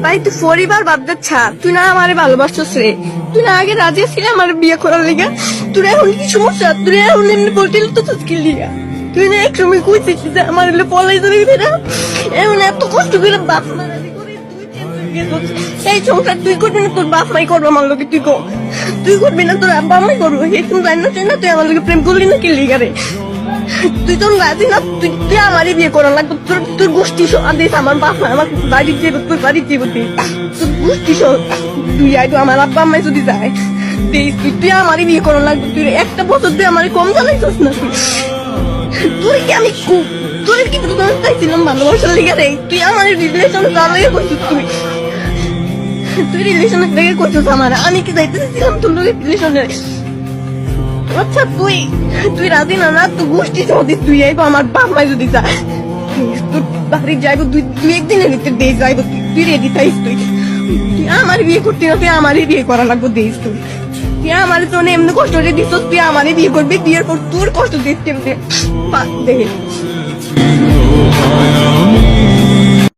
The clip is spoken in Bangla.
ভাই তুই পরিবার বাদ দিচ্ছা, তুই না আমারে ভালোবাসছিস রে, তুই না আগে রাজি ছিলি আমার বিয়ে করার লিগা, তোর এখন কি সমস্যা? তুই এখন এমনি বলছিল তো তুই লিগা, তুই না এক সময় কইছিস যে আমার এলে পলাই ধরে না, এমন এত কষ্ট করে বাপ মারালি করে এই সংসার তুই করবি না, তোর বাপ মাই করবো আমার লোকে, তুই করবি না, তোর আব্বা মাই করবো। এই তুমি জানি না তুই আমার লোকে প্রেম করলি না কি লিগা রে? তুই তো রাজি না, তুই আমারই বিয়ে করা লাগবে, তোর গোষ্ঠী আদেশ আমার বাপ মা আমার বাড়ির যে তোর বাড়ির যে তোর গোষ্ঠী তুই আইতো আমার আব্বা আম্মাই যদি যায় তুই আমারই বিয়ে করা লাগবে। তুই একটা বছর তুই আমার কম জ্বালাইছিস না, তুই কি আমি তোর কি চাইছিলাম ভালোবাসার লিগে রে? তুই আমার রিলেশন চালিয়ে করছিস, তুই রিলেশনের থেকে করছিস আমার, আমি কি যাইতে চাইছিলাম তোর রিলেশনে? আচ্ছা তুই রাজি না না, তুই গোষ্ঠী সহ তুই আইবো আমার বাপ মাই যদি যায় তোর বাড়ি যাইবো, তুই একদিনের ভিতরে দিয়ে যাইবো, তুই রেডি থাইস, তুই আমার বিয়ে করতে না, তুই আমারই বিয়ে করা লাগবো দিস, তুই আমার তো এমনি কষ্ট দিয়ে দিস, তুই আমারই বিয়ে করবি, বিয়ের পর তোর কষ্ট দিস কেমনি দেখে।